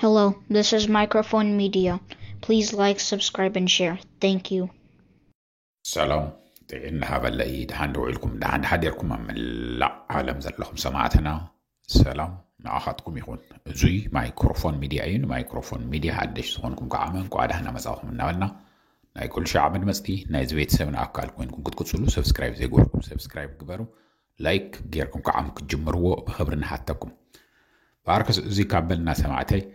Hello, this is Microphone Media. Please like, subscribe, and share. Thank you. سلام إن هذا اللي دهندو لكم دهند حديركم من لا عالم زلهم سمعتنا سلام نأخذكم يكون زي مايكروفون ميديا أين مايكروفون ميديا حدش صونكم كعامن قاعد هنا مساهم النولنا ناي كل شعب المسدي ناي زبيت سمن أكل كوينكم كنت كتسولو سبسكرايب زي قولكم سبسكرايب كبروا لايك غيركم كعام كجمروا بخبرنا حتىكم باركس زي كابلنا سمعتي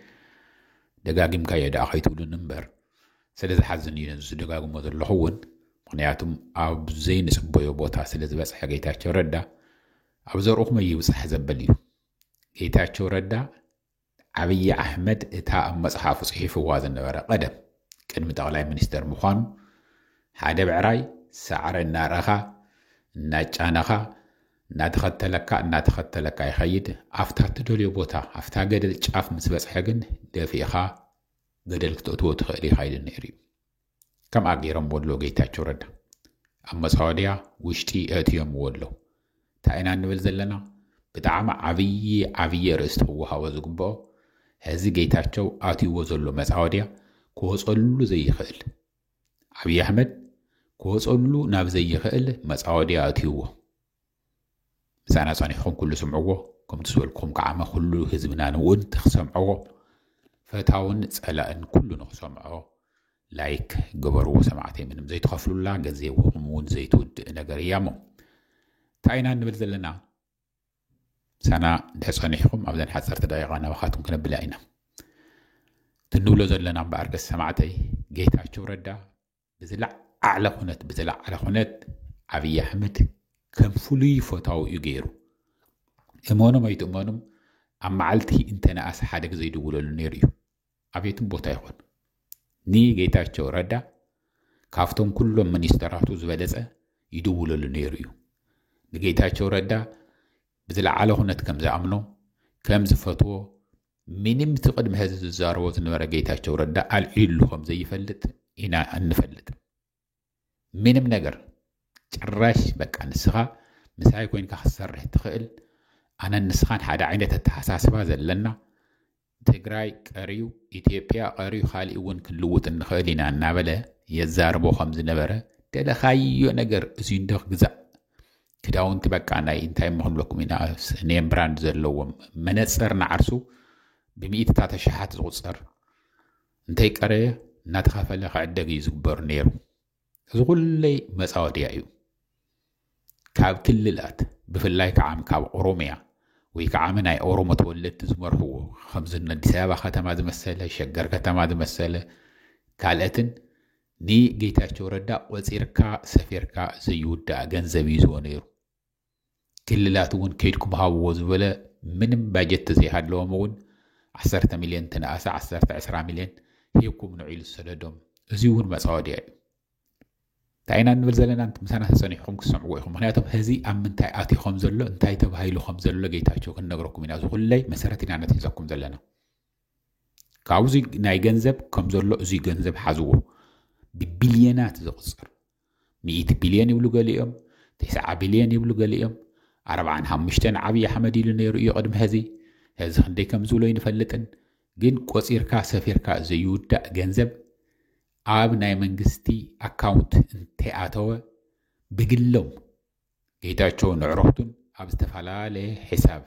دقاقم كايدا أخيتو لنمبر سلز حزن ينز دقاقم وذل لحون ምክንያቱም ኣብ ዘይንጽበዮ ቦታ ስለ ዝበጽሐ ጌታቸው ረዳ ኣብ ዘርኡኹም ይውጽሕ ዘበል እዩ ጌታቸው ረዳ ዓብይ ኣሕመድ እታ ኣብ መጽሓፉ ጽሒፍዋ ዝነበረ ቀደም ቅድሚ ጠቅላይ ሚኒስተር ምዃኑ ሓደ ብዕራይ ሳዕረ እናረኻ እናጫነኻ እናተኸተለካ ይኸይድ ኣፍታ ትደልዮ ቦታ ኣፍታ ገደል ጫፍ ምስ በጽሐ ግን ደፊኻ ገደል ክትእትዎ ትኽእል ኢኻ ኢሉ ነይሩ እዩ كم أجيرم ولو جيتاچو ردا أما سعودية وشتي أتيم ولو تاينا نبل زلنا بتعمى عبي رستو هوا زقبو هذي جيتاچو أتي وزلو مسعودية كوز أولو زي خيل عبي أحمد كوز أولو ناب زي خيل مسعودية أتيوه مسانا صاني خون كل سمعوه كم تسولكم كعامة كله هزبنا نون تخسمعوه فتاون تسأل أن كله نخسمعوه لايك قبروا سمعتي منهم زي تخفلوا الله جزي وقمون زي تود نجاريامو تاينا نبذ لنا سنة دهصانيحكم أبدا حصرت دقيقة وخاتم كنا بلاينا تنولو زلنا بأرجس سمعتي جيت أشوف ردا بزلع على خنات عبي أحمد كم فلي فتاو يجيرو إمانو ما يتمانو أما علتي أنت ناس حدك زي دولو لنيريو أبيتم بوتايخون ني ጌታቸው ረዳ ካፍቶም ኩሎም ሚኒስተራቱ ዝበለጸ ይድውለሉ ነይሩ እዩ ንጌታቸው ረዳ ብዝለዓለ ሁነት ከም ዝኣምኖ ከም ዝፈትዎ ምንም ትቅድም ህዝብ ዝዛረቦ ዝነበረ ጌታቸው ረዳ አልዒሉ ከም ዘይፈልጥ ኢና እንፈልጥ ምንም ነገር ጭራሽ በቃ ንስኻ ምሳይ ኮይንካ ክሰርሕ ትኽእል ኣነ ንስኻን ሓደ ዓይነት ተሓሳስባ ዘለና ትግራይ ቀሪዩ ኢትዮጵያ ቀሪዩ خالي እውን ክልውጥ እንኽእል ኢና እናበለ የዛርቦ ከም ዝነበረ ደለኻዮ ነገር እዚ እንደኽ ግዛእ ክዳውንቲ በቃ ናይ እንታይ ምኽንብለኩም ኢና ኔም ብራንድ ዘለዎም መነጽር ንዓርሱ ብ100 ተሽሓት ዝቁጸር እንታይ ቀረየ እናተኻፈለ ክዕደግ ይዝግበር ነይሩ እዚ ኩለይ መጻወድያ እዩ ካብ ክልላት ብፍላይ ከዓም ካብ ኦሮሚያ ويكعامنا أي أوروما تولد زمرهو خمسين ديسابا ختم هذا مسألة شجر ختم هذا مسألة كالتن ني جيتاچو ردا وزيركا سفيركا زيودا جنزبي زونير كل لا تكون كيدكم هاوز ولا من باجت زي هاد لومون 10 مليون تناسا 10 مليون هيكم نعيل السددهم زيون مسعودي تاينا نبل زلنا انت مسانا تسانيحكم كسمعوكم مخنياتهم هزي ام انتاي اتي خم زلو انتاي تبهايلو خم زلو جيتاچو كنغركم ينا زو كلي مسرتنا نتيزكم زلنا كاوزي ناي گنزب كم زلو زي گنزب حزو ببليونات زقصر 100 بليون يبلو قاليهم 9 بليون يبلو قاليهم 45 عبي حمد يلنيرو يقدم هزي خندي كم زولو ينفلتن جن قصيركا سفيركا زيودا گنزب ኣብ ናይ መንግስቲ ኣካውንት እንተኣተወ ብግሎም ጌታቸው ንዕረፍቱን ኣብ ዝተፈላለየ ሒሳብ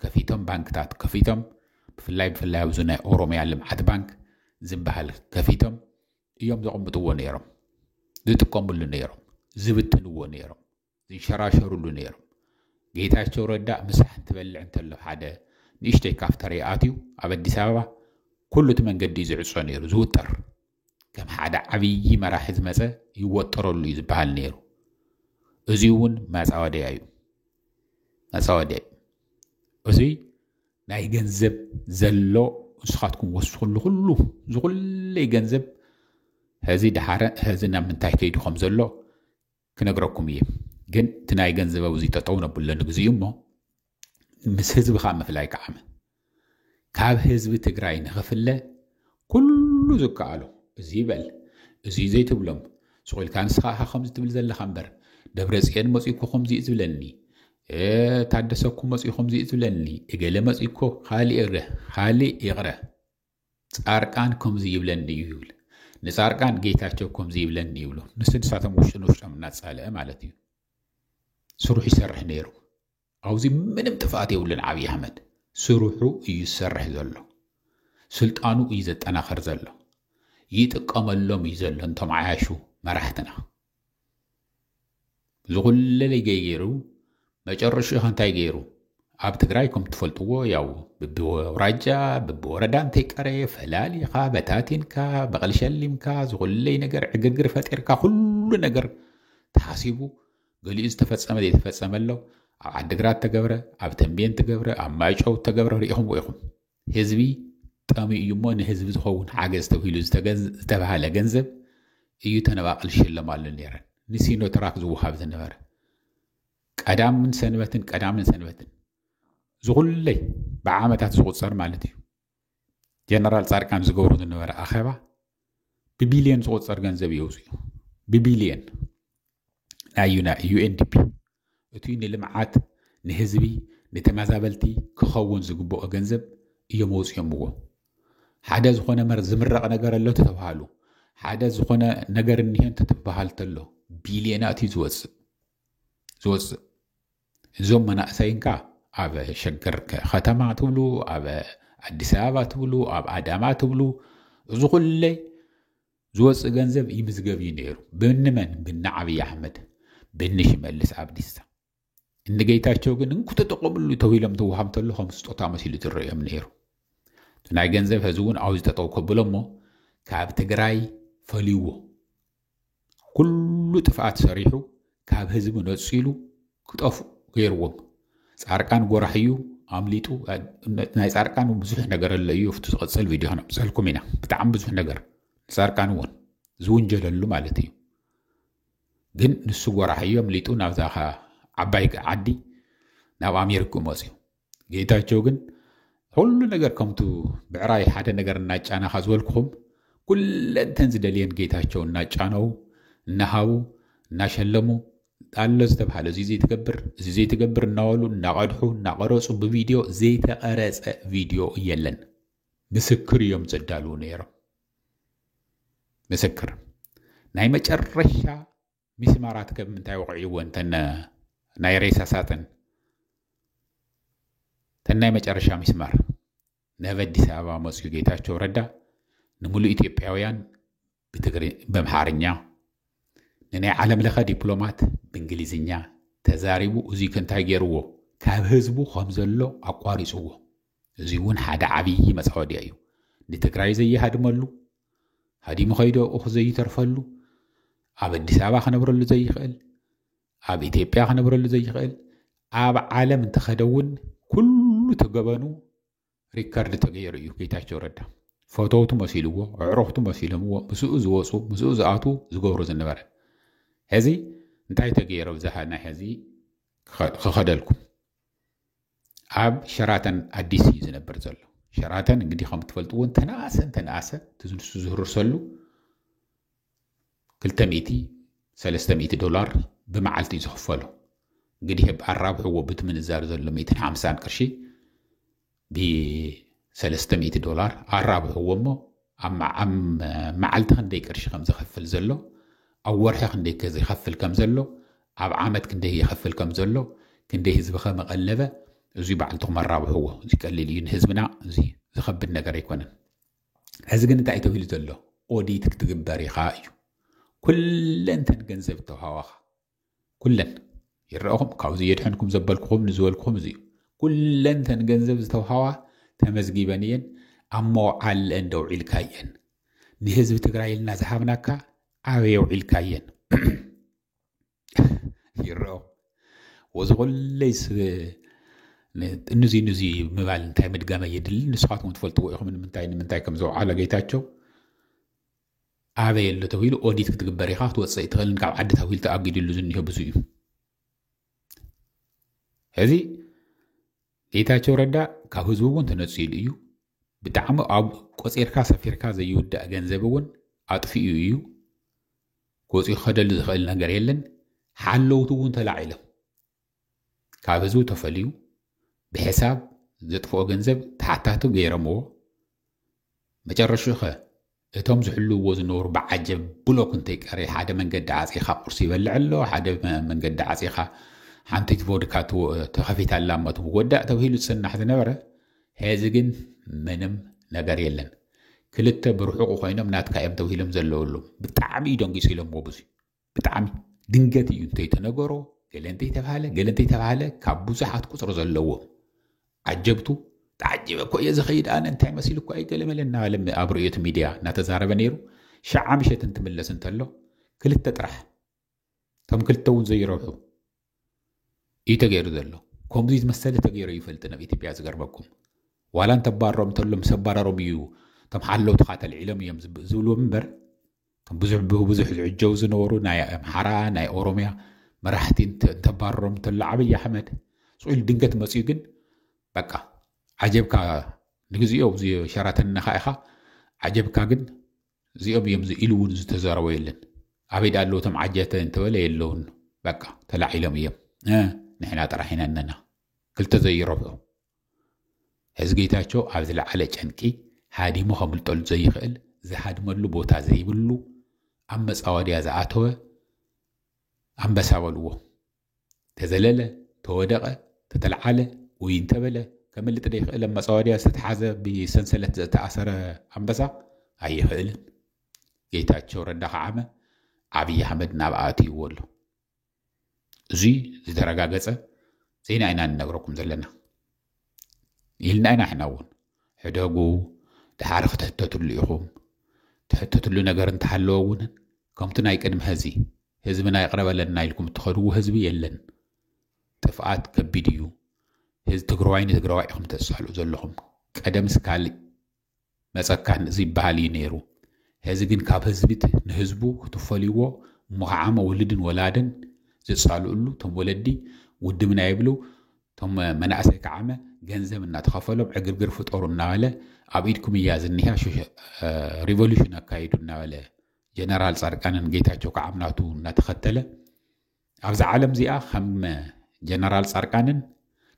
ከፊቶም ባንክታት ከፊቶም ብፍላይ ኣብዚ ናይ ኦሮሚያ ልምዓት ባንክ ዝበሃል ከፊቶም እዮም ዘቐምጥዎ ነይሮም ዝጥቀሙሉ ነይሮም ዝብትንዎ ነይሮም ዝንሸራሸሩሉ ነይሮም ጌታቸው ረዳ ምሳሕ እንትበልዕ እንተሎ ሓደ ንእሽተይ ካፍተርያ ኣትዩ ኣብ ኣዲስ ኣበባ ኩሉ እቲ መንገዲ ዝዕጾ ነይሩ ዝውጠር كم حدا عبي مراحز مسا يوتروا له يزبال نيرو ازيون ما سعودي ايو ما سعودي ازي ناي جنزب زلو اسخاتكم وصلوا كله زغل جنزب هذه دحارة هذه نام من تحت يدخم زلو كنقرأكم يه جن تناي جنزب وزي تطونا بلن نجزيهم مس هزب خامة في لايك عام كاب هزب تقرأين غفلة كله زكالو زيبل زي تبلم سؤال كان سخاها خمس تبل زل خمبر دبرزيان مصيكو خمزي زبلني تعدسكو مصيكو خمزي زبلني إجل مصيكو خالي إغره ጻርቃን ከምዚ ይብለኒ ይብል ንጻርቃን ጌታቸው ከምዚ ይብለኒ ይብሉ ንስድሳቶም ውሽጦም እናጻልአ ማለት እዩ ስሩሕ ይሰርሕ ነይሩ አውዚ ምንም ጥፋት የውልን ዓብይ አሕመድ ስሩሑ እዩ ይሰርሕ ዘሎ ስልጣኑ እዩ ዘጠናኸር ዘሎ ይጥቀመሎም እዩ ዘሎ እንቶም ዓያሹ መራሕትና ዝኹለለ ገይሩ መጨረሻ እንታይ ገይሩ ኣብ ትግራይ ከም ትፈልጥዎ ያው ብወራጃ ብወረዳ እንታይ ቀረ ፈላሊኻ በታቲንካ በቀልሸሊምካ ዝኹለይ ነገር ዕግርግር ፈጢርካ ሁሉ ነገር ተሓሲቡ ገሊኡ ዝተፈጸመ ዘይተፈጸመሎ ኣብ ዓዲግራት ተገብረ ኣብ ተንቤን ተገብረ ኣብ ማይጨው ተገብረ ርኢኹም ወኢኹም ህዝቢ ጠሚኡ እዩ እሞ ንህዝቢ ዝኸውን ሓገዝ ተባሂሉ ዝተባሃለ ገንዘብ እዩ ተነባቕል ሽለማሉ ነይረን ንሲኖትራክ ዝውሃብ ዝነበረ ቀዳምን ሰንበትን ዝኹለይ ብዓመታት ዝቁፀር ማለት እዩ ጀነራል ጻድቃን ዝገብሩ ዝነበረ ኣኼባ ብቢልዮን ዝቁፀር ገንዘብ ይወፅኡ ብቢልዮን ናይ ዩኤንዲፒ እቲ ንልምዓት ንህዝቢ ንተመዛበልቲ ክኸውን ዝግብኦ ገንዘብ እዮም ወፅዮምዎ ሓደ ዝኾነ ዝምረቕ ነገር ኣሎ ተባሃሉ ሓደ ዝኾነ ነገር እንሄን ተባሃል ተሎ ቢልዮናት ዝወፅእ እዞም መናእሰይንካ ኣብ ሸገር ከተማ ትብሉ ኣብ አዲስ አበባ ትብሉ ኣብ አዳማ ትብሉ ዝኹለይ ዝወፅእ ገንዘብ ይምዝገብ እዩ ነይሩ ብንመን ብንዓብይ አሕመድ ብንሽመልስ አብዲሳ እንጌታቸው ግን እንኩ ተጠቀምሉ ተዊሎም ተዋሃም ተሎ ከም ስጦታ መሲሉ ትርእዮም ነይሩ ናይ ገንዘብ ህዝቡን አውዝ ተጠውከብሎሞ ካብ ትግራይ ፈልይዎ ኩሉ ጥፍኣት ሰሪሑ ካብ ህዝቡ ነፂሉ ክጠፉ ገይርዎም ጻርቃን ጎራሕዩ አምሊጡ ናይ ጻርቃን ብዙሕ ነገር አለ እዩ ፍቱ ዝቅፅል ቪድዮ ነው ሰልኩም ኢና በጣም ብዙሕ ነገር ጻርቃን ወን ዝውንጀለሉ ማለት እዩ ግን ንሱ ጎራሕዩ አምሊጡ ናብዛኻ ዓባይ ዓዲ ናብ አሜሪካ መፅዩ ጌታቸው ግን ሁሉ ነገር ከምቱ ብዕራይ ሓደ ነገር እናጫናኻ ዝበልኩኹም ኩለንተን ዝደልየን ጌታቸው እናጫነው እናሃቡ እናሸለሙ ጣሎ ዝተባሃለ እዚ ዘይትገብር እናወሉ እናቀድሑ እናቀረፁ ብቪድዮ ዘይተቀረፀ ቪድዮ የለን ምስክር እዮም ዘዳሉ ነይሮም ምስክር ናይ መጨረሻ ሚስማራት ከምንታይ ወቅዒዎ እንተነ ናይ ሬሳ ሳጥን ተናይ መጨረሻ ሚስማር ናብ አዲስ አበባ መፅዩ ጌታቸው ረዳ ንሙሉ ኢትዮጵያውያን በምሓርኛ ናይ ዓለም ለኸ ዲፕሎማት በእንግሊዝኛ ተዛሪቡ እዚ ከንታይ ገይርዎ ካብ ህዝቡ ከም ዘሎ አቋሪፅዎ እዚ እውን ሓደ ዓብይ መጻወድያ እዩ ንትግራይ ዘይሃድመሉ ሃዲሙ ኸይዶ እኹ ዘይተርፈሉ ኣብ አዲስ አበባ ክነብረሉ ዘይኽእል ኣብ ኢትዮጵያ ክነብረሉ ዘይኽእል ኣብ ዓለም እንተኸደውን ኩሉ ተገበኑ ሪካርድ ተገይሩ እዩ ጌታቸው ረዳ ፎቶውቱ መሲልዎ ዕሮኽቱ መሲሎምዎ ምስኡ ዝወፁ ምስኡ ዝኣቱ ዝገብሩ ዝነበረ ሕዚ እንታይ ተገይሩ ብዛሃና ሕዚ ክኸደልኩም ኣብ ሸራተን አዲስ እዩ ዝነብር ዘሎ ሸራተን እንግዲህ ከም ትፈልጥዎ ተነኣሰ ትዝንሱ ዝህርሰሉ 200 ዶላር ብመዓልቲ ዝኽፈሉ እንግዲህ ብኣራብሕዎ ብትምንዛር ዘሎ 150 ቅርሺ ብ300 ዶላር ኣራብሕዎ እሞ ኣብ መዓልቲ ክንደይ ቅርሺ ከም ዝኸፍል ዘሎ ኣብ ወርሒ ክንደይ ዝኸፍል ከም ዘሎ ኣብ ዓመት ክንደይ ይኸፍል ከም ዘሎ ክንደይ ህዝቢ ከመቐለበ እዚ በዓልትኩም ኣራብሕዎ እዚ ቀሊል እዩ ንህዝብና እዚ ዝኸብድ ነገር ኣይኮነን ሕዚ ግን እንታይ ተባሂሉ ዘሎ ኦዲት ክትግበር ኢኻ እዩ ኩለንተን ገንዘብ ተዋሃዋኻ ኩለን ይረአኹም ካብዚ የድሕንኩም ዘበልኩኹም ንዝበልኩኹም እዚ ኩለንተን ገንዘብ ዝተዋሃዋ ተመዝጊበን እየን ኣብ መውዓል እንደውዒልካ እየን ንህዝቢ ትግራይ ኢልና ዝሃብናካ ኣበይ ውዒልካ እየን ይረአኹም ወዝኹለይ ንዚ ምባል እንታይ ምድጋመ የድል ንስኻትኩም ትፈልጥዎ ኢኹም ንምንታይ ከም ዘውዓለ ጌታቸው ኣበይ ኣሎ ተባሂሉ ኦዲት ክትግበር ኢኻ ክትወፅእ ትኽእልን ካብ ዓዲ ተባሂሉ ተኣጊድሉ ዝኒሆ ብዙ እዩ ሕዚ ጌታቸው ረዳ ካብ ህዝቡ እውን ተነፂሉ እዩ ብጣዕሚ ኣብ ቆፂርካ ሰፊርካ ዘይውዳእ ገንዘብ እውን ኣጥፊኡ እዩ ወፂኡ ክኸደሉ ዝኽእል ነገር የለን ሓለውቱ እውን ተላዒሎም ካብ ህዝቡ ተፈልዩ ብሕሳብ ዘጥፍኦ ገንዘብ ተሓታቱ ገይረምዎ መጨረሻ እቶም ዝሕልውዎ ዝነበሩ ብዓጀብ ብሎክ እንተይቀረ ሓደ መንገዲ ዓፂኻ ቁርሲ ይበልዕ ኣሎ ሓደ መንገዲ ዓፂኻ ሓንቲት ቮድካ ተኸፊታላ እሞ ትወዳእ ተባሂሉ ዝስናሕ ዝነበረ ሕዚ ግን ምንም ነገር የለን ክልተ ብርሑቕ ኮይኖም ናትካ እዮም ተባሂሎም ዘለውሉ ብጣዕሚ ደንጊጹ ኢሎምዎ ብዙ ብጣዕሚ ድንገት እዩ እንተይተነገሮ ገለ እንተይተባሃለ ካብ ብዙሓት ቁፅሪ ዘለዎ ዓጀብቱ تعجب እኮ የዝኸይድ ኣነ እንታይ መሲል እኮ ኣይገለመለና ለም ኣብ ርእዮት ሚድያ እናተዛረበ ነይሩ ሸዓ ምሸት እንትምለስ እንተሎ ክልተ ጥራሕ ከም ክልተ እውን ዘይረብሑ እዩ ተገይሩ ዘሎ ከምዚ ዝመሰለ ተገይሩ ይፈልጥ ናብ ኢትዮጵያ ዝገርመኩም ዋላ እንተባረሮም እንተሎ ምስ ኣባረሮም እዩ እቶም ሓለውትኻ ተልዒሎም እዮም ዝብልዎ እምበር ከም ብዙሕ ዝዕጀው ዝነበሩ ናይ ኣምሓራ ናይ ኦሮምያ መራሕቲ እንተባረሮም እንተሎ ዓብይ ኣሕመድ ስኡል ድንገት መፅኡ ግን በቃ عجبك نجزيو زي شراتنا خائخة عجبك جن زيهم يمزي إلون زتزاروا يلن عبيد قال له تم عجته أنت ولا يلون بقى طلع إلهم يم نحن طرحين أننا كل زي ربعه هزجيتاشو عبد العلج عنكي هادي مخمل طول زي خل زي هاد ملو بوتا زي بلو أم بس أودي أزعته أم بس أولوه تزلله تودقه تتلعله وينتبله كمل تديخ لما صواريا ستحازة بسنسلة تأثر أنبسا أي خيلن جيتاتشو ردخ عامة عبي حمد نابعاتي يقول زي درجة قصة زينا أين نقرأكم زلنا يلنا أين حناون حداقو تحارخ تحتتو اللي يخوم تحتتو اللي نقرن تحلوون كم تنايك أنم هزي هزبنا يقرب لنا يلكم تخلوه هزبي يلن تفعات كبيديو هز تقروين إخم تسحلوا زلهم قدم سكالي مسكان زي بالي نيرو هز جن كاب هزبت نهزبو تفليو مقعام ولدن ولادن زي سالوا له تم ولدي ود من يبلو تم مناسك عامة جنزة من نتخفلهم عقرقر فطور الناله عبيدكم ياز النها شو ريفولوشن كايدو الناله جنرال صار كان نجيتها شوك عمناتو نتختله عبز عالم زي خم جنرال صار كانن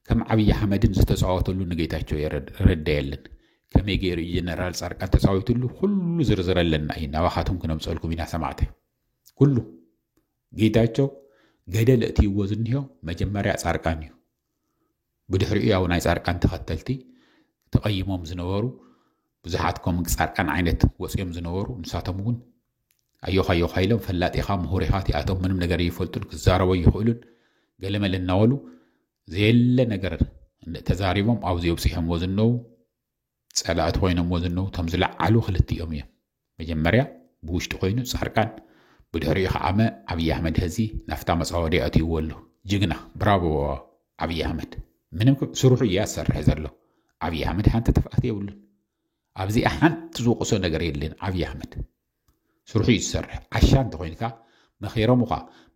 كم عبي حمدين زتصاوت له نجيتاچو يرديلن كم يجير جنرال صارقان تصاوت له كل زرزر لنا اينا واخاتهم كنا مسؤلكم بنا سمعته كله جيتاچو ገደል እትይዎ ዝንሂዮ መጀመርያ ጻርቃን እዩ ብድሕሪኡ ያው ናይ ጻርቃን ተኸተልቲ ተቀይሞም ዝነበሩ ብዙሓት ከም ጻርቃን ዓይነት ወጽዮም ዝነበሩ ንሳቶም እውን ኣዮኻዮ ኃይሎም ፈላጢኻ ምሁሪኻት ያቶም ምንም ነገር ይፈልጡን ክዛረቡ ይኽእሉን ገለመል እናወሉ ዘየለ ነገር ተዛሪቦም ኣብ ዝብጽሖም ወዝነው ጸላእት ኮይኖም ወዝነው ቶም ዝለዓሉ ክልቲኦም እዮም መጀመርያ ብውሽጢ ኮይኑ ጻርቃን بدري خامة أبي أحمد هذي نفتا مصوري أتيو له جينا برافو أبي أحمد منك سروحي ياسر هذا له أبي أحمد حنت تفقتي ولا أبزي أحد تزوق صونا قريب لين أبي أحمد سروحي يسر عشان تقولك ما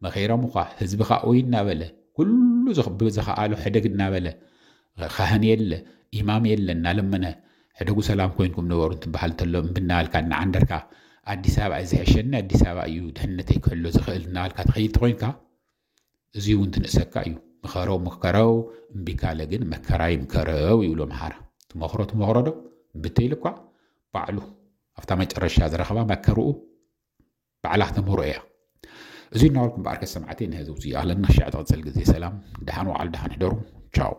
خير مقا حزب خاوين نابله كل زخ قالوا حدق نابله خهني يلا إمام يلا نالمنا حدقوا سلام كوينكم نور انتم بحال تلو بنال كان عندك አዲስ አበባ እዚህ አሸና አዲስ አበባ እዩ ደህንነት ይከሎ ዝኽእልና አልካ ተኸይት ኮይንካ እዚው እንትንሰካ እዩ መከራው እምቢካለ ግን መከራይ ምከረው ይብሎ መሓራ ተመኽሮ ዶ ብትይልኳ ባዕሉ afta መጨረሻ ዝረኸባ መከሩኡ ባዕላህ ተመኽሮ እያ እዙይ እናወልኩም ባርከ ሰማዕተይ ነህዚ ውዚ አለና ሻዕጥ ቅጽል ጊዜ ሰላም ደሃኑ ዓል ደሃን ሕደሩ ቻው